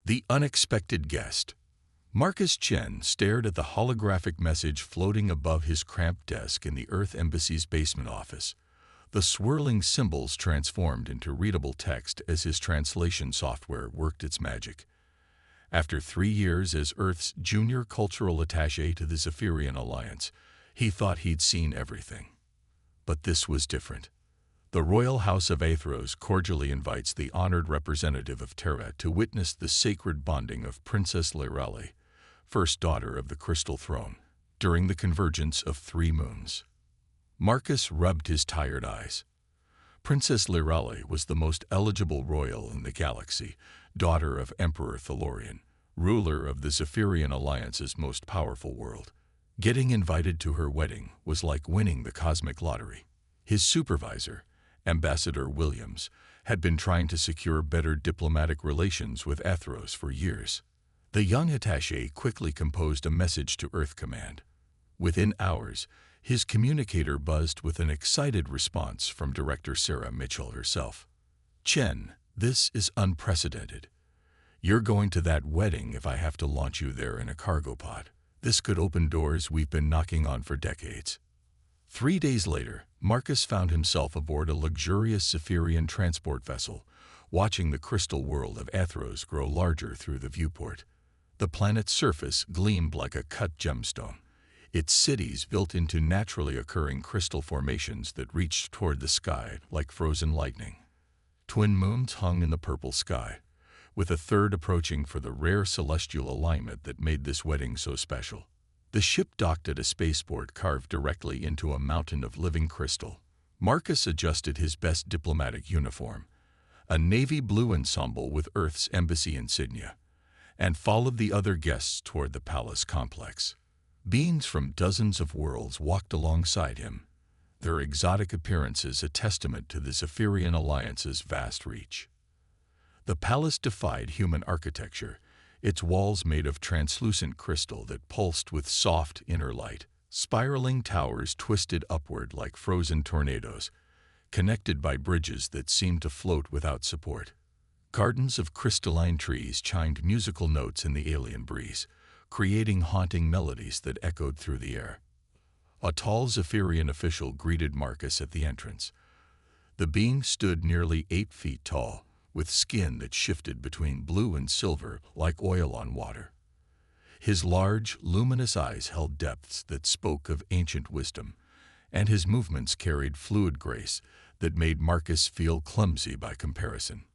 The unexpected guest. Marcus Chen stared at the holographic message floating above his cramped desk in the Earth Embassy's basement office. The swirling symbols transformed into readable text as his translation software worked its magic. After 3 years as Earth's junior cultural attaché to the Zephyrian Alliance, he thought he'd seen everything. But this was different. The Royal House of Aethros cordially invites the honored representative of Terra to witness the sacred bonding of Princess Lyrali, first daughter of the Crystal Throne, during the convergence of 3 moons. Marcus rubbed his tired eyes. Princess Lyrali was the most eligible royal in the galaxy, daughter of Emperor Thalorian, ruler of the Zephyrian Alliance's most powerful world. Getting invited to her wedding was like winning the cosmic lottery. His supervisor, Ambassador Williams, had been trying to secure better diplomatic relations with Aethros for years. The young attaché quickly composed a message to Earth Command. Within hours, his communicator buzzed with an excited response from Director Sarah Mitchell herself. "Chen, this is unprecedented. You're going to that wedding if I have to launch you there in a cargo pod. This could open doors we've been knocking on for decades." 3 days later, Marcus found himself aboard a luxurious Zephyrian transport vessel, watching the crystal world of Aethros grow larger through the viewport. The planet's surface gleamed like a cut gemstone, its cities built into naturally occurring crystal formations that reached toward the sky like frozen lightning. Twin moons hung in the purple sky, with a third approaching for the rare celestial alignment that made this wedding so special. The ship docked at a spaceport carved directly into a mountain of living crystal. Marcus adjusted his best diplomatic uniform, a navy blue ensemble with Earth's embassy insignia, and followed the other guests toward the palace complex. Beings from dozens of worlds walked alongside him, their exotic appearances a testament to the Zephyrian Alliance's vast reach. The palace defied human architecture, its walls made of translucent crystal that pulsed with soft inner light. Spiraling towers twisted upward like frozen tornadoes, connected by bridges that seemed to float without support. Gardens of crystalline trees chimed musical notes in the alien breeze, creating haunting melodies that echoed through the air. A tall Zephyrian official greeted Marcus at the entrance. The being stood nearly 8 feet tall, with skin that shifted between blue and silver like oil on water. His large, luminous eyes held depths that spoke of ancient wisdom, and his movements carried fluid grace that made Marcus feel clumsy by comparison.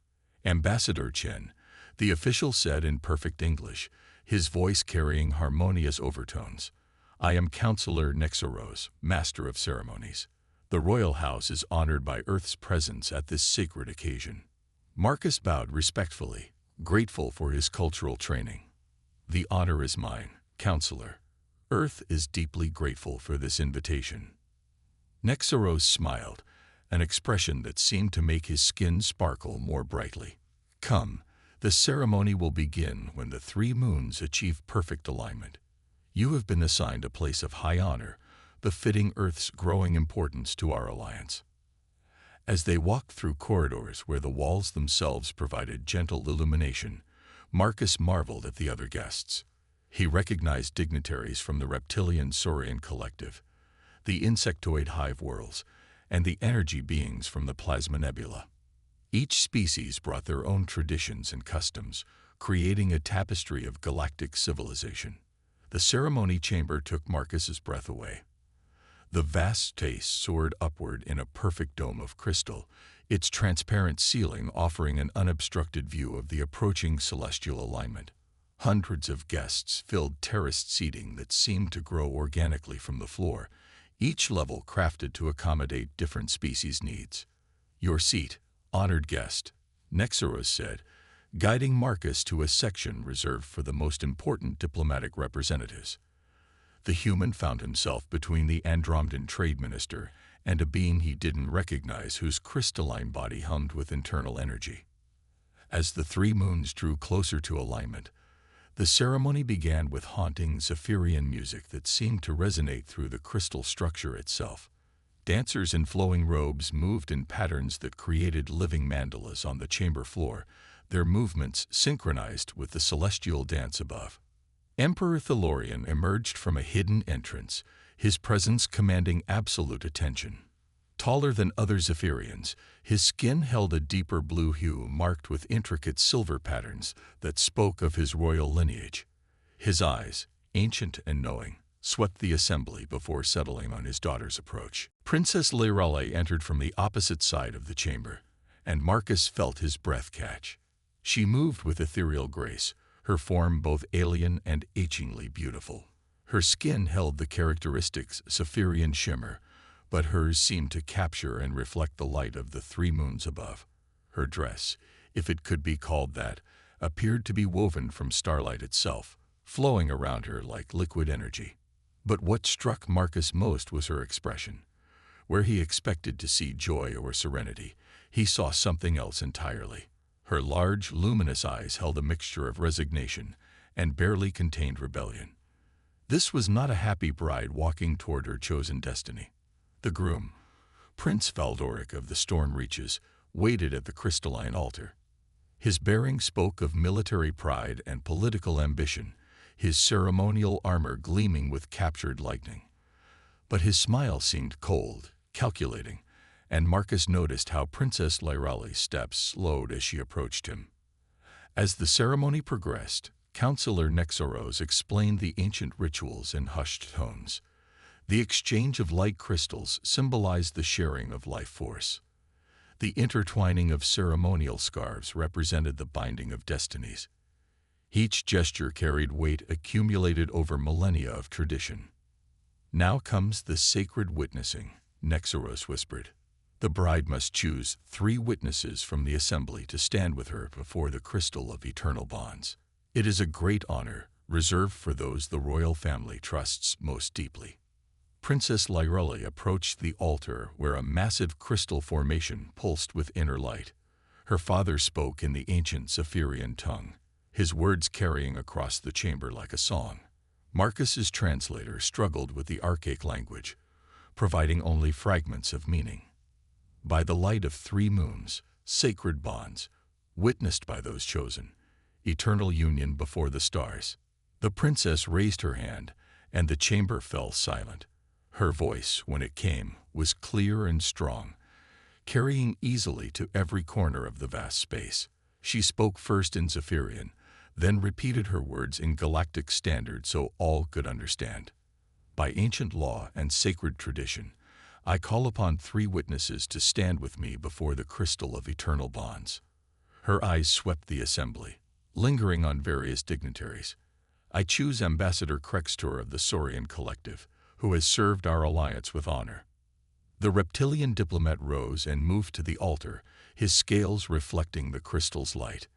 "Ambassador Chen," the official said in perfect English, his voice carrying harmonious overtones. "I am Counselor Nexaros, Master of Ceremonies. The royal house is honored by Earth's presence at this sacred occasion." Marcus bowed respectfully, grateful for his cultural training. "The honor is mine, Counselor. Earth is deeply grateful for this invitation." Nexaros smiled, an expression that seemed to make his skin sparkle more brightly. "Come, the ceremony will begin when the 3 moons achieve perfect alignment. You have been assigned a place of high honor, befitting Earth's growing importance to our alliance." As they walked through corridors where the walls themselves provided gentle illumination, Marcus marveled at the other guests. He recognized dignitaries from the reptilian Saurian collective, the insectoid hive worlds, and the energy beings from the plasma nebula. Each species brought their own traditions and customs, creating a tapestry of galactic civilization. The ceremony chamber took Marcus's breath away. The vast space soared upward in a perfect dome of crystal, its transparent ceiling offering an unobstructed view of the approaching celestial alignment. Hundreds of guests filled terraced seating that seemed to grow organically from the floor, each level crafted to accommodate different species' needs. "Your seat, honored guest," Nexaros said, guiding Marcus to a section reserved for the most important diplomatic representatives. The human found himself between the Andromedan trade minister and a being he didn't recognize whose crystalline body hummed with internal energy. As the 3 moons drew closer to alignment, the ceremony began with haunting Zephyrian music that seemed to resonate through the crystal structure itself. Dancers in flowing robes moved in patterns that created living mandalas on the chamber floor, their movements synchronized with the celestial dance above. Emperor Thalorian emerged from a hidden entrance, his presence commanding absolute attention. Taller than other Zephyrians, his skin held a deeper blue hue marked with intricate silver patterns that spoke of his royal lineage. His eyes, ancient and knowing, swept the assembly before settling on his daughter's approach. Princess Leirale entered from the opposite side of the chamber, and Marcus felt his breath catch. She moved with ethereal grace, her form both alien and achingly beautiful. Her skin held the characteristic Zephyrian shimmer, but hers seemed to capture and reflect the light of the three moons above. Her dress, if it could be called that, appeared to be woven from starlight itself, flowing around her like liquid energy. But what struck Marcus most was her expression. Where he expected to see joy or serenity, he saw something else entirely. Her large, luminous eyes held a mixture of resignation and barely contained rebellion. This was not a happy bride walking toward her chosen destiny. The groom, Prince Valdoric of the Storm Reaches, waited at the crystalline altar. His bearing spoke of military pride and political ambition, his ceremonial armor gleaming with captured lightning. But his smile seemed cold, calculating, and Marcus noticed how Princess Leirale's steps slowed as she approached him. As the ceremony progressed, Counselor Nexoros explained the ancient rituals in hushed tones. The exchange of light crystals symbolized the sharing of life force. The intertwining of ceremonial scarves represented the binding of destinies. Each gesture carried weight accumulated over millennia of tradition. "Now comes the sacred witnessing," Nexoros whispered. "The bride must choose 3 witnesses from the assembly to stand with her before the crystal of eternal bonds. It is a great honor, reserved for those the royal family trusts most deeply." Princess Leirale approached the altar where a massive crystal formation pulsed with inner light. Her father spoke in the ancient Zephyrian tongue, his words carrying across the chamber like a song. Marcus's translator struggled with the archaic language, providing only fragments of meaning. By the light of 3 moons, sacred bonds, witnessed by those chosen, eternal union before the stars. The princess raised her hand, and the chamber fell silent. Her voice, when it came, was clear and strong, carrying easily to every corner of the vast space. She spoke first in Zephyrian, then repeated her words in galactic standard so all could understand. "By ancient law and sacred tradition, I call upon 3 witnesses to stand with me before the crystal of eternal bonds." Her eyes swept the assembly, lingering on various dignitaries. "I choose Ambassador Krextor of the Saurian Collective, who has served our alliance with honor." The reptilian diplomat rose and moved to the altar, his scales reflecting the crystal's light.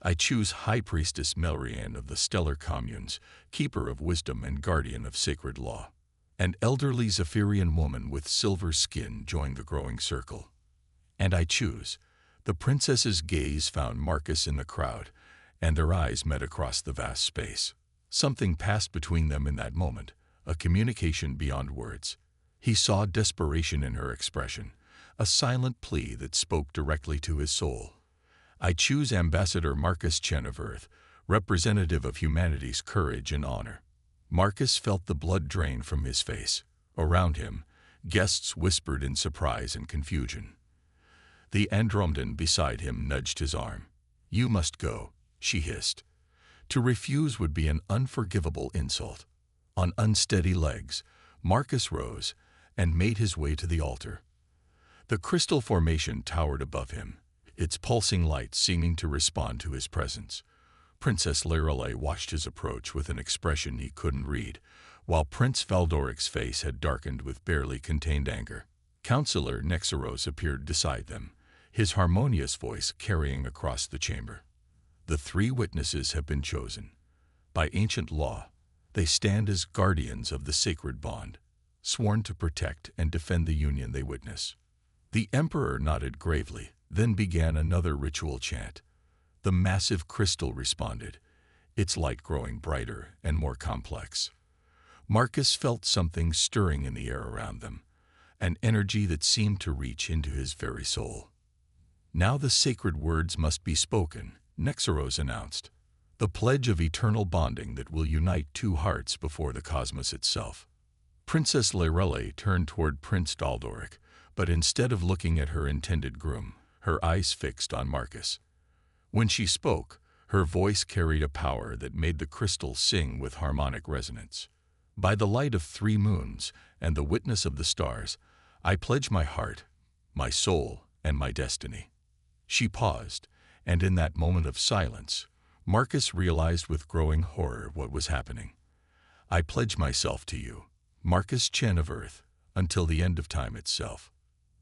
"I choose High Priestess Melriane of the Stellar Communes, keeper of wisdom and guardian of sacred law." An elderly Zephyrian woman with silver skin joined the growing circle. "And I choose." The princess's gaze found Marcus in the crowd, and their eyes met across the vast space. Something passed between them in that moment, a communication beyond words. He saw desperation in her expression, a silent plea that spoke directly to his soul. "I choose Ambassador Marcus Chen of Earth, representative of humanity's courage and honor." Marcus felt the blood drain from his face. Around him, guests whispered in surprise and confusion. The Andromedan beside him nudged his arm. "You must go," she hissed. To refuse would be an unforgivable insult. On unsteady legs, Marcus rose and made his way to the altar. The crystal formation towered above him, its pulsing light seeming to respond to his presence. Princess Leirale watched his approach with an expression he couldn't read, while Prince Valdoric's face had darkened with barely contained anger. Counselor Nexoros appeared beside them, his harmonious voice carrying across the chamber. "The 3 witnesses have been chosen. By ancient law, they stand as guardians of the sacred bond, sworn to protect and defend the union they witness." The emperor nodded gravely, then began another ritual chant. The massive crystal responded, its light growing brighter and more complex. Marcus felt something stirring in the air around them, an energy that seemed to reach into his very soul. Now the sacred words must be spoken, Nexaros announced, the pledge of eternal bonding that will unite two hearts before the cosmos itself. Princess Lorelei turned toward Prince Valdoric, but instead of looking at her intended groom, her eyes fixed on Marcus. When she spoke, her voice carried a power that made the crystal sing with harmonic resonance. By the light of 3 moons and the witness of the stars, I pledge my heart, my soul, and my destiny. She paused, and in that moment of silence, Marcus realized with growing horror what was happening. I pledge myself to you, Marcus Chen of Earth, until the end of time itself.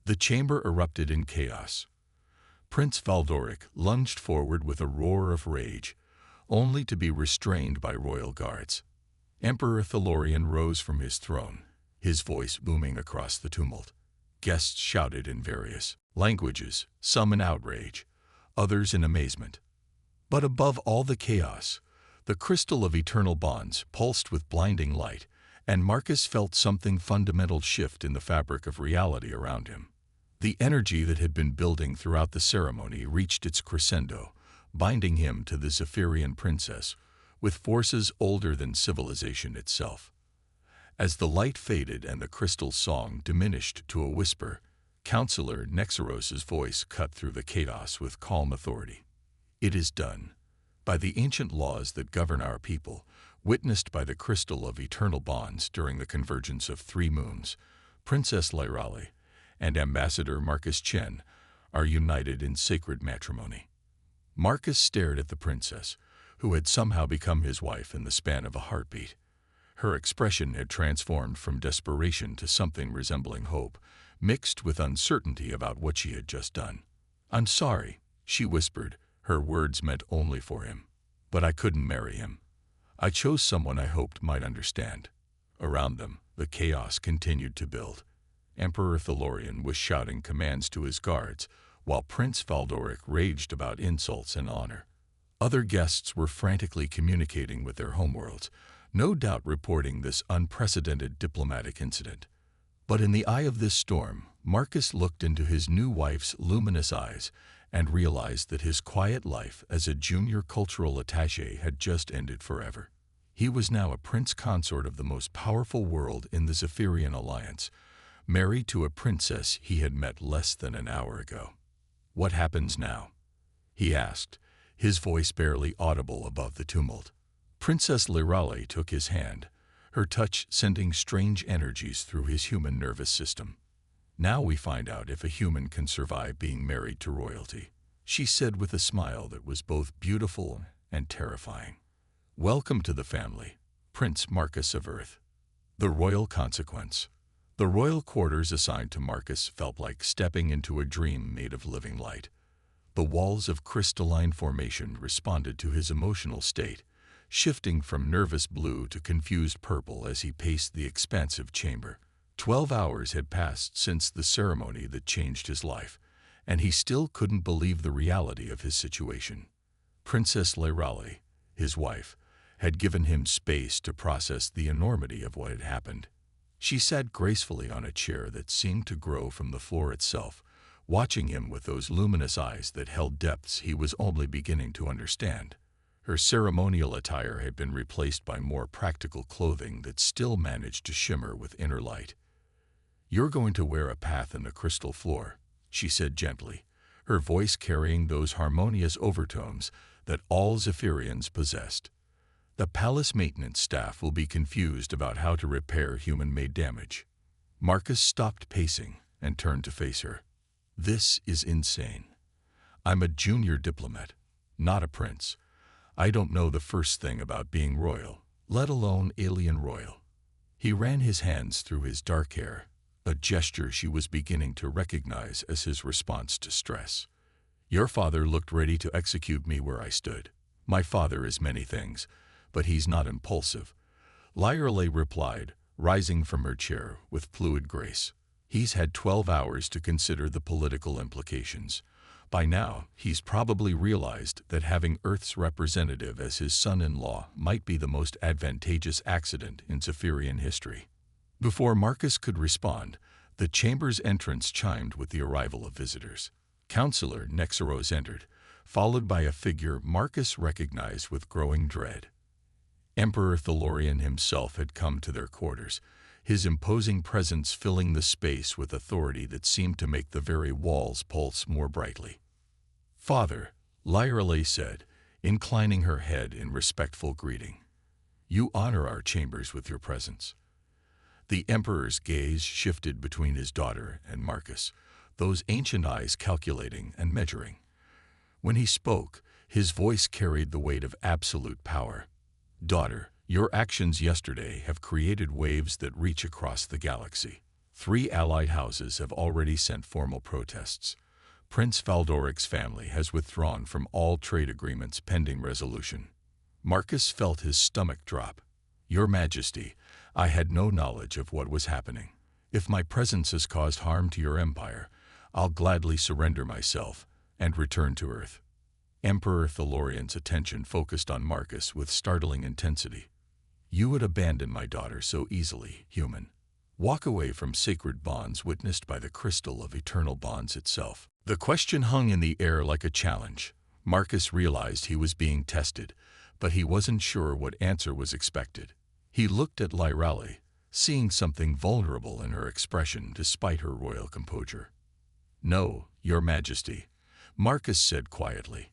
The chamber erupted in chaos. Prince Valdoric lunged forward with a roar of rage, only to be restrained by royal guards. Emperor Thalorian rose from his throne, his voice booming across the tumult. Guests shouted in various languages, some in outrage, others in amazement. But above all the chaos, the crystal of eternal bonds pulsed with blinding light, and Marcus felt something fundamental shift in the fabric of reality around him. The energy that had been building throughout the ceremony reached its crescendo, binding him to the Zephyrian princess, with forces older than civilization itself. As the light faded and the crystal's song diminished to a whisper, Counselor Nexaros's voice cut through the chaos with calm authority. It is done. By the ancient laws that govern our people, witnessed by the crystal of eternal bonds during the convergence of 3 moons, Princess Lorelei and Ambassador Marcus Chen are united in sacred matrimony. Marcus stared at the princess, who had somehow become his wife in the span of a heartbeat. Her expression had transformed from desperation to something resembling hope, mixed with uncertainty about what she had just done. I'm sorry, she whispered, her words meant only for him. But I couldn't marry him. I chose someone I hoped might understand. Around them, the chaos continued to build. Emperor Thalorian was shouting commands to his guards, while Prince Valdoric raged about insults and honor. Other guests were frantically communicating with their homeworlds, no doubt reporting this unprecedented diplomatic incident. But in the eye of this storm, Marcus looked into his new wife's luminous eyes and realized that his quiet life as a junior cultural attaché had just ended forever. He was now a prince consort of the most powerful world in the Zephyrian Alliance, married to a princess he had met less than an hour ago. What happens now? He asked, his voice barely audible above the tumult. Princess Lorelei took his hand, her touch sending strange energies through his human nervous system. Now we find out if a human can survive being married to royalty, she said with a smile that was both beautiful and terrifying. Welcome to the family, Prince Marcus of Earth. The royal consequence. The royal quarters assigned to Marcus felt like stepping into a dream made of living light. The walls of crystalline formation responded to his emotional state, shifting from nervous blue to confused purple as he paced the expansive chamber. 12 hours had passed since the ceremony that changed his life, and he still couldn't believe the reality of his situation. Princess Lorelei, his wife, had given him space to process the enormity of what had happened. She sat gracefully on a chair that seemed to grow from the floor itself, watching him with those luminous eyes that held depths he was only beginning to understand. Her ceremonial attire had been replaced by more practical clothing that still managed to shimmer with inner light. You're going to wear a path in the crystal floor, she said gently, her voice carrying those harmonious overtones that all Zephyrians possessed. The palace maintenance staff will be confused about how to repair human-made damage. Marcus stopped pacing and turned to face her. This is insane. I'm a junior diplomat, not a prince. I don't know the first thing about being royal, let alone alien royal. He ran his hands through his dark hair, a gesture she was beginning to recognize as his response to stress. Your father looked ready to execute me where I stood. My father is many things, but he's not impulsive. Lorelei replied, rising from her chair with fluid grace. He's had 12 hours to consider the political implications. By now, he's probably realized that having Earth's representative as his son-in-law might be the most advantageous accident in Zephyrian history. Before Marcus could respond, the chamber's entrance chimed with the arrival of visitors. Counselor Nexaros entered, followed by a figure Marcus recognized with growing dread. Emperor Thalorian himself had come to their quarters, his imposing presence filling the space with authority that seemed to make the very walls pulse more brightly. "Father," Lyrale said, inclining her head in respectful greeting, "you honor our chambers with your presence." The Emperor's gaze shifted between his daughter and Marcus, those ancient eyes calculating and measuring. When he spoke, his voice carried the weight of absolute power. "Daughter, your actions yesterday have created waves that reach across the galaxy. 3 allied houses have already sent formal protests. Prince Valdoric's family has withdrawn from all trade agreements pending resolution." Marcus felt his stomach drop. "Your Majesty, I had no knowledge of what was happening. If my presence has caused harm to your empire, I'll gladly surrender myself and return to Earth." Emperor Thalorian's attention focused on Marcus with startling intensity. "You would abandon my daughter so easily, human. Walk away from sacred bonds witnessed by the crystal of eternal bonds itself." The question hung in the air like a challenge. Marcus realized he was being tested, but he wasn't sure what answer was expected. He looked at Lyrale, seeing something vulnerable in her expression despite her royal composure. "No, Your Majesty," Marcus said quietly.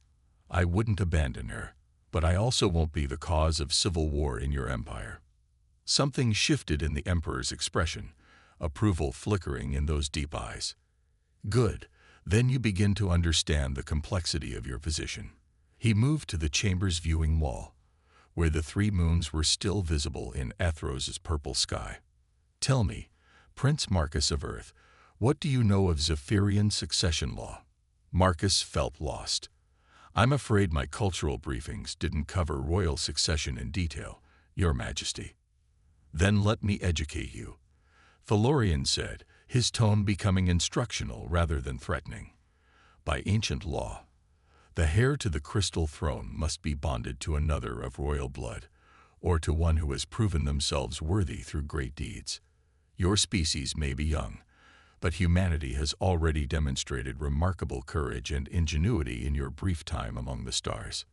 "I wouldn't abandon her, but I also won't be the cause of civil war in your empire." Something shifted in the Emperor's expression, approval flickering in those deep eyes. "Good, then you begin to understand the complexity of your position." He moved to the chamber's viewing wall, where the 3 moons were still visible in Ethros's purple sky. "Tell me, Prince Marcus of Earth, what do you know of Zephyrian succession law?" Marcus felt lost. "I'm afraid my cultural briefings didn't cover royal succession in detail, Your Majesty." "Then let me educate you," Thalorian said, his tone becoming instructional rather than threatening. "By ancient law, the heir to the crystal throne must be bonded to another of royal blood, or to one who has proven themselves worthy through great deeds. Your species may be young, but humanity has already demonstrated remarkable courage and ingenuity in your brief time among the stars."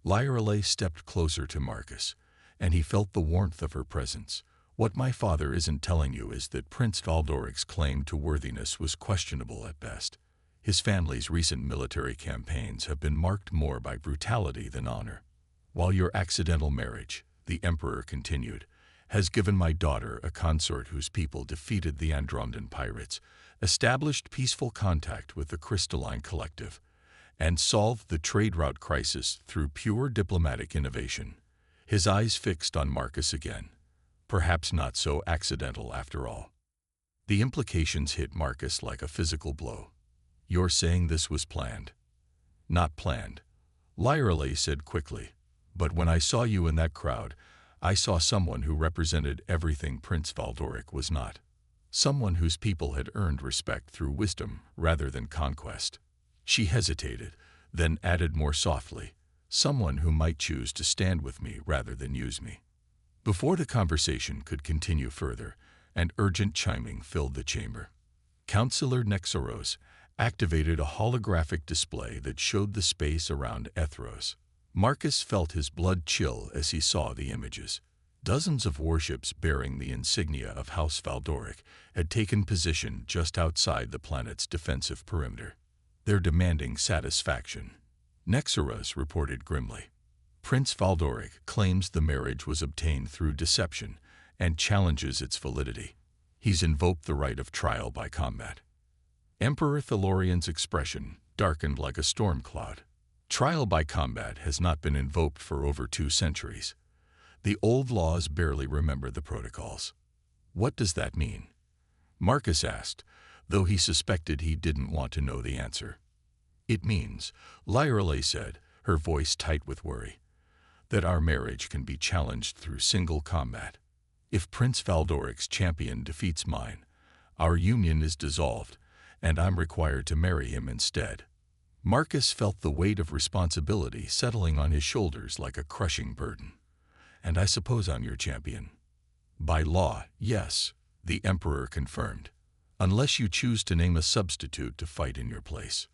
Lyrale stepped closer to Marcus, and he felt the warmth of her presence. "What my father isn't telling you is that Prince Valdoric's claim to worthiness was questionable at best. His family's recent military campaigns have been marked more by brutality than honor. While your accidental marriage," the Emperor continued, "has given my daughter a consort whose people defeated the Androndan pirates, established peaceful contact with the Crystalline Collective, and solved the trade route crisis through pure diplomatic innovation." His eyes fixed on Marcus again. Perhaps not so accidental after all. The implications hit Marcus like a physical blow. "You're saying this was planned?" "Not planned," Lyrale said quickly. "But when I saw you in that crowd, I saw someone who represented everything Prince Valdoric was not. Someone whose people had earned respect through wisdom rather than conquest." She hesitated, then added more softly, "Someone who might choose to stand with me rather than use me." Before the conversation could continue further, an urgent chiming filled the chamber. Councillor Nexoros activated a holographic display that showed the space around Ethros. Marcus felt his blood chill as he saw the images. Dozens of warships bearing the insignia of House Valdoric had taken position just outside the planet's defensive perimeter. "They're demanding satisfaction," Nexoros reported grimly. "Prince Valdoric claims the marriage was obtained through deception and challenges its validity. He's invoked the right of trial by combat." Emperor Thalorian's expression darkened like a storm cloud. Trial by combat has not been invoked for over 2 centuries. The old laws barely remember the protocols. "What does that mean?" Marcus asked, though he suspected he didn't want to know the answer. "It means," Lyrale said, her voice tight with worry, "that our marriage can be challenged through single combat. If Prince Valdoric's champion defeats mine, our union is dissolved, and I'm required to marry him instead." Marcus felt the weight of responsibility settling on his shoulders like a crushing burden. "And I suppose I'm your champion?" "By law, yes," the Emperor confirmed, "unless you choose to name a substitute to fight in your place."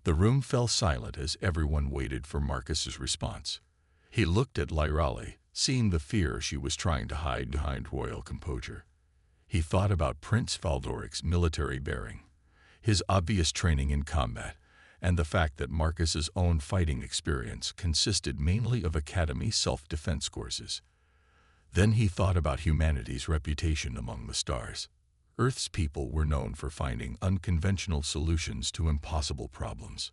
The room fell silent as everyone waited for Marcus's response. He looked at Lyrali, seeing the fear she was trying to hide behind royal composure. He thought about Prince Valdoric's military bearing, his obvious training in combat, and the fact that Marcus's own fighting experience consisted mainly of academy self-defense courses. Then he thought about humanity's reputation among the stars. Earth's people were known for finding unconventional solutions to impossible problems.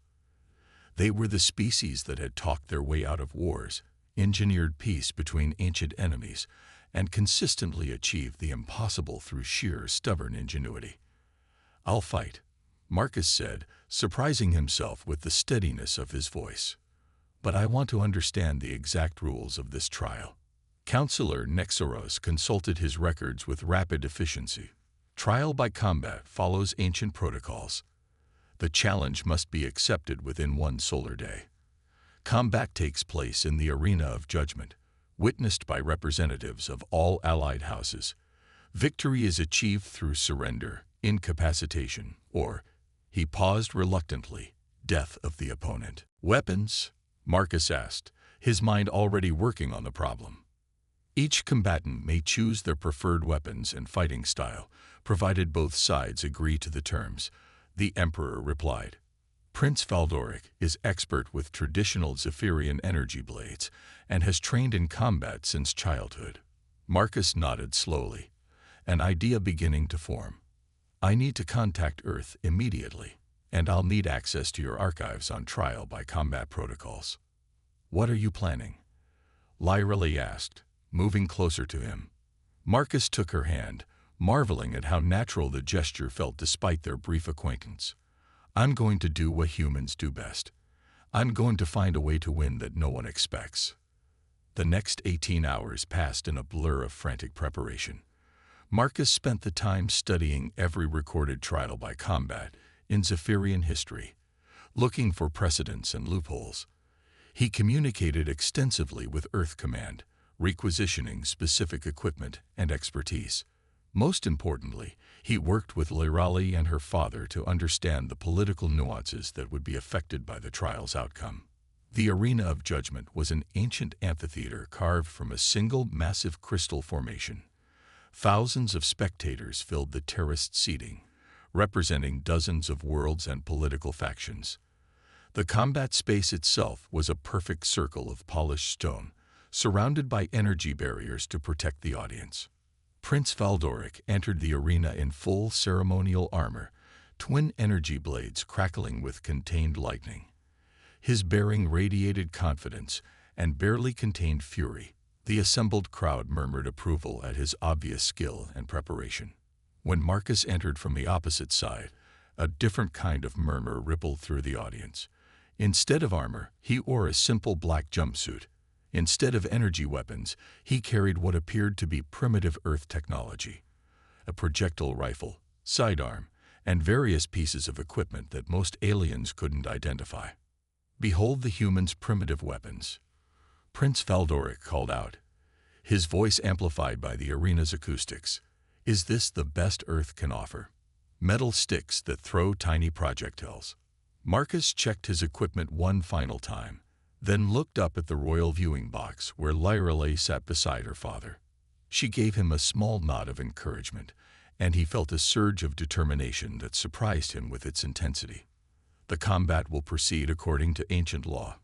They were the species that had talked their way out of wars, engineered peace between ancient enemies, and consistently achieved the impossible through sheer stubborn ingenuity. "I'll fight," Marcus said, surprising himself with the steadiness of his voice. "But I want to understand the exact rules of this trial." Counselor Nexaros consulted his records with rapid efficiency. Trial by combat follows ancient protocols. The challenge must be accepted within 1 solar day. Combat takes place in the arena of judgment, witnessed by representatives of all allied houses. Victory is achieved through surrender, incapacitation, or, he paused reluctantly, death of the opponent. "Weapons?" Marcus asked, his mind already working on the problem. "Each combatant may choose their preferred weapons and fighting style, provided both sides agree to the terms," the Emperor replied. "Prince Valdoric is expert with traditional Zephyrian energy blades and has trained in combat since childhood." Marcus nodded slowly, an idea beginning to form. "I need to contact Earth immediately, and I'll need access to your archives on trial by combat protocols." "What are you planning?" Lyrali asked, moving closer to him. Marcus took her hand, marveling at how natural the gesture felt despite their brief acquaintance. "I'm going to do what humans do best. I'm going to find a way to win that no one expects." The next 18 hours passed in a blur of frantic preparation. Marcus spent the time studying every recorded trial by combat in Zephyrian history, looking for precedents and loopholes. He communicated extensively with Earth Command, requisitioning specific equipment and expertise. Most importantly, he worked with Lyrali and her father to understand the political nuances that would be affected by the trial's outcome. The arena of judgment was an ancient amphitheater carved from a single massive crystal formation. Thousands of spectators filled the terraced seating, representing dozens of worlds and political factions. The combat space itself was a perfect circle of polished stone, surrounded by energy barriers to protect the audience. Prince Valdoric entered the arena in full ceremonial armor, twin energy blades crackling with contained lightning. His bearing radiated confidence and barely contained fury. The assembled crowd murmured approval at his obvious skill and preparation. When Marcus entered from the opposite side, a different kind of murmur rippled through the audience. Instead of armor, he wore a simple black jumpsuit. Instead of energy weapons, he carried what appeared to be primitive Earth technology: a projectile rifle, sidearm, and various pieces of equipment that most aliens couldn't identify. "Behold the humans' primitive weapons," Prince Valdoric called out, his voice amplified by the arena's acoustics. "Is this the best Earth can offer? Metal sticks that throw tiny projectiles." Marcus checked his equipment one final time, then looked up at the royal viewing box where Lyrali sat beside her father. She gave him a small nod of encouragement, and he felt a surge of determination that surprised him with its intensity. "The combat will proceed according to ancient law,"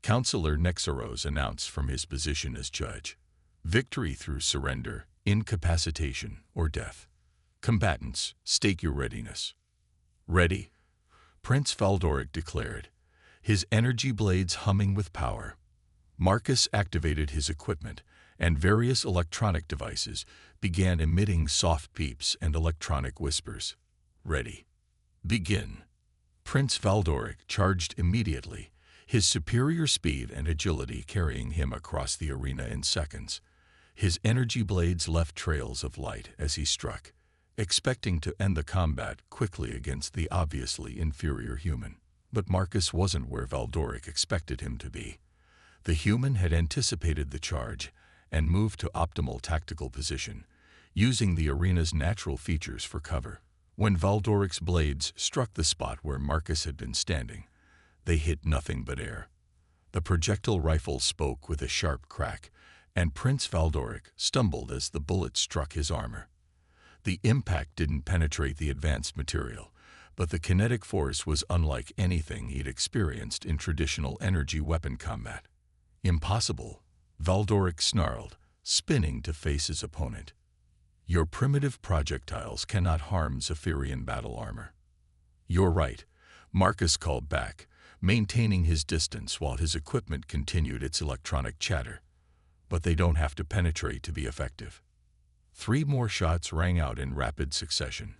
Counselor Nexaros announced from his position as judge. "Victory through surrender, incapacitation, or death. Combatants, stake your readiness." "Ready," Prince Valdoric declared, his energy blades humming with power. Marcus activated his equipment, and various electronic devices began emitting soft beeps and electronic whispers. "Ready. Begin." Prince Valdoric charged immediately, his superior speed and agility carrying him across the arena in seconds. His energy blades left trails of light as he struck, expecting to end the combat quickly against the obviously inferior human. But Marcus wasn't where Valdoric expected him to be. The human had anticipated the charge and moved to optimal tactical position, using the arena's natural features for cover. When Valdoric's blades struck the spot where Marcus had been standing, they hit nothing but air. The projectile rifle spoke with a sharp crack, and Prince Valdoric stumbled as the bullet struck his armor. The impact didn't penetrate the advanced material, but the kinetic force was unlike anything he'd experienced in traditional energy weapon combat. Impossible, Valdoric snarled, spinning to face his opponent. Your primitive projectiles cannot harm Zephyrian battle armor. You're right, Marcus called back, maintaining his distance while his equipment continued its electronic chatter. But they don't have to penetrate to be effective. 3 more shots rang out in rapid succession,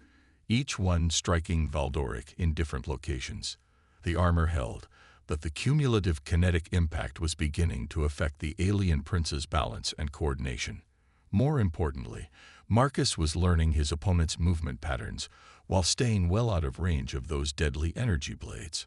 each one striking Valdoric in different locations. The armor held, but the cumulative kinetic impact was beginning to affect the alien prince's balance and coordination. More importantly, Marcus was learning his opponent's movement patterns while staying well out of range of those deadly energy blades.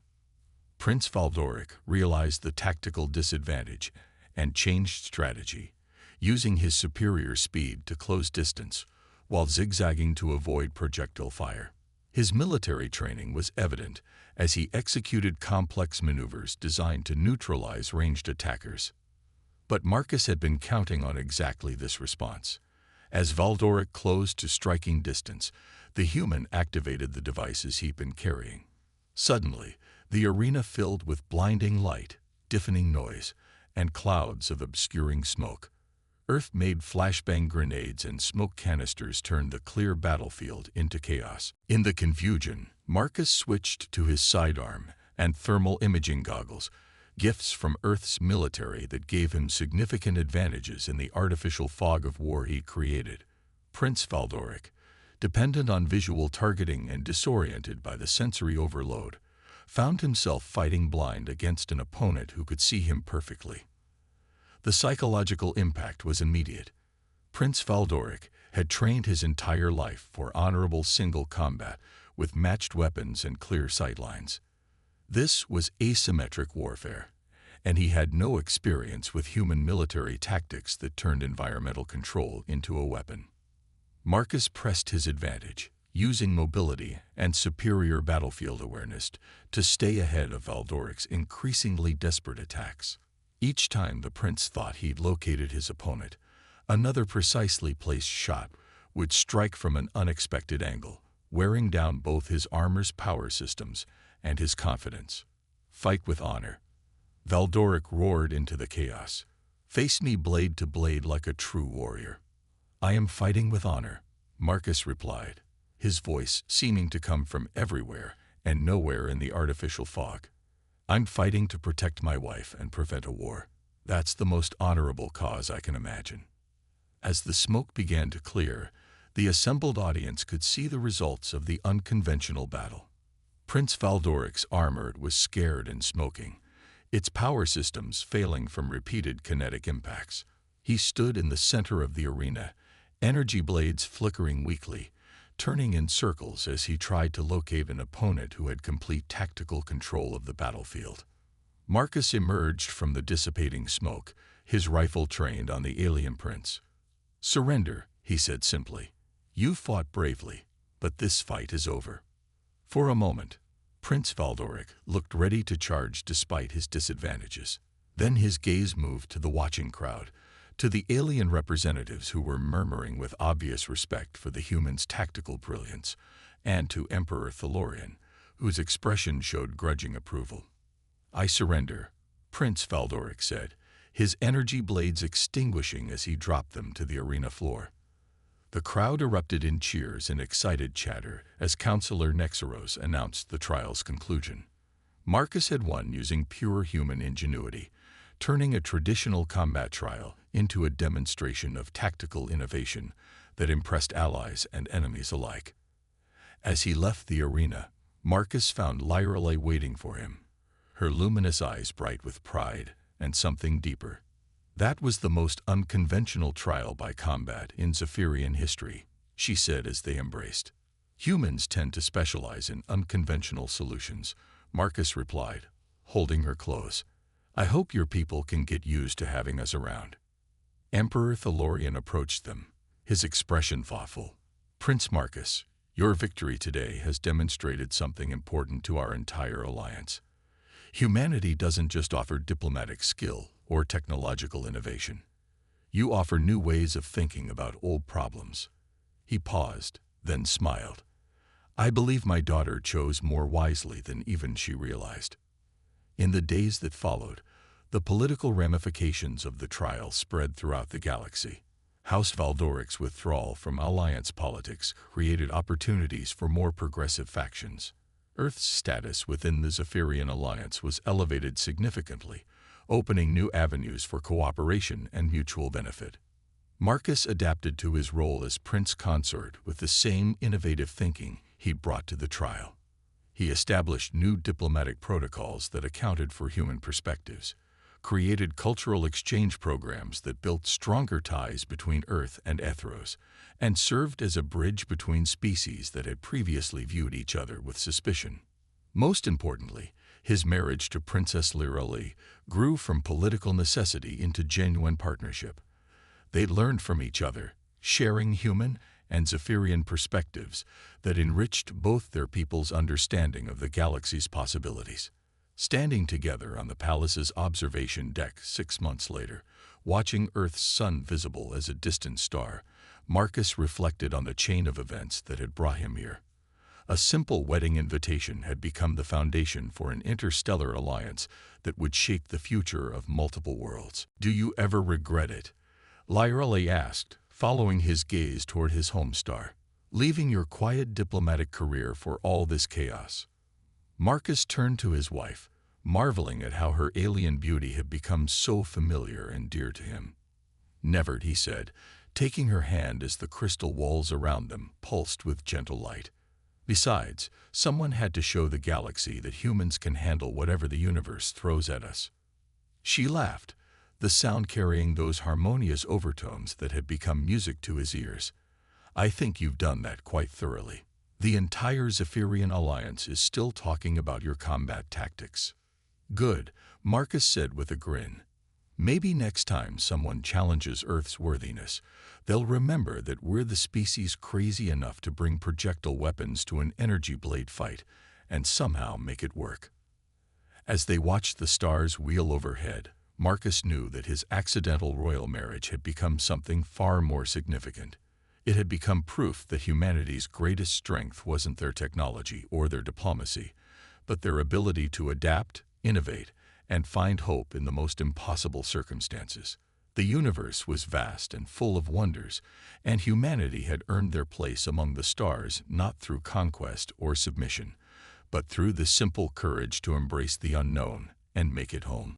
Prince Valdoric realized the tactical disadvantage and changed strategy, using his superior speed to close distance while zigzagging to avoid projectile fire. His military training was evident as he executed complex maneuvers designed to neutralize ranged attackers. But Marcus had been counting on exactly this response. As Valdoric closed to striking distance, the human activated the devices he'd been carrying. Suddenly, the arena filled with blinding light, deafening noise, and clouds of obscuring smoke. Earth-made flashbang grenades and smoke canisters turned the clear battlefield into chaos. In the confusion, Marcus switched to his sidearm and thermal imaging goggles, gifts from Earth's military that gave him significant advantages in the artificial fog of war he created. Prince Valdoric, dependent on visual targeting and disoriented by the sensory overload, found himself fighting blind against an opponent who could see him perfectly. The psychological impact was immediate. Prince Valdoric had trained his entire life for honorable single combat with matched weapons and clear sightlines. This was asymmetric warfare, and he had no experience with human military tactics that turned environmental control into a weapon. Marcus pressed his advantage, using mobility and superior battlefield awareness to stay ahead of Valdoric's increasingly desperate attacks. Each time the prince thought he'd located his opponent, another precisely placed shot would strike from an unexpected angle, wearing down both his armor's power systems and his confidence. Fight with honor. Valdoric roared into the chaos. Face me blade to blade like a true warrior. I am fighting with honor, Marcus replied, his voice seeming to come from everywhere and nowhere in the artificial fog. I'm fighting to protect my wife and prevent a war. That's the most honorable cause I can imagine. As the smoke began to clear, the assembled audience could see the results of the unconventional battle. Prince Valdoric's armor was scared and smoking, its power systems failing from repeated kinetic impacts. He stood in the center of the arena, energy blades flickering weakly, turning in circles as he tried to locate an opponent who had complete tactical control of the battlefield. Marcus emerged from the dissipating smoke, his rifle trained on the alien prince. "Surrender," he said simply. "You fought bravely, but this fight is over." For a moment, Prince Valdoric looked ready to charge despite his disadvantages. Then his gaze moved to the watching crowd, to the alien representatives who were murmuring with obvious respect for the human's tactical brilliance, and to Emperor Thalorian, whose expression showed grudging approval. "I surrender," Prince Valdoric said, his energy blades extinguishing as he dropped them to the arena floor. The crowd erupted in cheers and excited chatter as Counselor Nexeros announced the trial's conclusion. Marcus had won using pure human ingenuity, turning a traditional combat trial into a demonstration of tactical innovation that impressed allies and enemies alike. As he left the arena, Marcus found Lyrelei waiting for him, her luminous eyes bright with pride and something deeper. "That was the most unconventional trial by combat in Zephyrian history," she said as they embraced. "Humans tend to specialize in unconventional solutions," Marcus replied, holding her close. "I hope your people can get used to having us around." Emperor Thalorian approached them, his expression thoughtful. "Prince Marcus, Your victory today has demonstrated something important to our entire alliance. Humanity doesn't just offer diplomatic skill or technological innovation. You offer new ways of thinking about old problems." He paused, then smiled. "I believe my daughter chose more wisely than even she realized." In the days that followed, the political ramifications of the trial spread throughout the galaxy. House Valdoric's withdrawal from Alliance politics created opportunities for more progressive factions. Earth's status within the Zephyrian Alliance was elevated significantly, opening new avenues for cooperation and mutual benefit. Marcus adapted to his role as Prince Consort with the same innovative thinking he'd brought to the trial. He established new diplomatic protocols that accounted for human perspectives, created cultural exchange programs that built stronger ties between Earth and Ethros, and served as a bridge between species that had previously viewed each other with suspicion. Most importantly, his marriage to Princess Lirali grew from political necessity into genuine partnership. They learned from each other, sharing human and Zephyrian perspectives that enriched both their people's understanding of the galaxy's possibilities. Standing together on the palace's observation deck 6 months later, watching Earth's sun visible as a distant star, Marcus reflected on the chain of events that had brought him here. A simple wedding invitation had become the foundation for an interstellar alliance that would shape the future of multiple worlds. "Do you ever regret it?" Lirali asked, following his gaze toward his home star. "Leaving your quiet diplomatic career for all this chaos?" Marcus turned to his wife, marveling at how her alien beauty had become so familiar and dear to him. "Never," he said, taking her hand as the crystal walls around them pulsed with gentle light. "Besides, someone had to show the galaxy that humans can handle whatever the universe throws at us." She laughed, the sound carrying those harmonious overtones that had become music to his ears. "I think you've done that quite thoroughly. The entire Zephyrian Alliance is still talking about your combat tactics." "Good," Marcus said with a grin. "Maybe next time someone challenges Earth's worthiness, they'll remember that we're the species crazy enough to bring projectile weapons to an energy blade fight and somehow make it work." As they watched the stars wheel overhead, Marcus knew that his accidental royal marriage had become something far more significant. It had become proof that humanity's greatest strength wasn't their technology or their diplomacy, but their ability to adapt, innovate, and find hope in the most impossible circumstances. The universe was vast and full of wonders, and humanity had earned their place among the stars not through conquest or submission, but through the simple courage to embrace the unknown and make it home.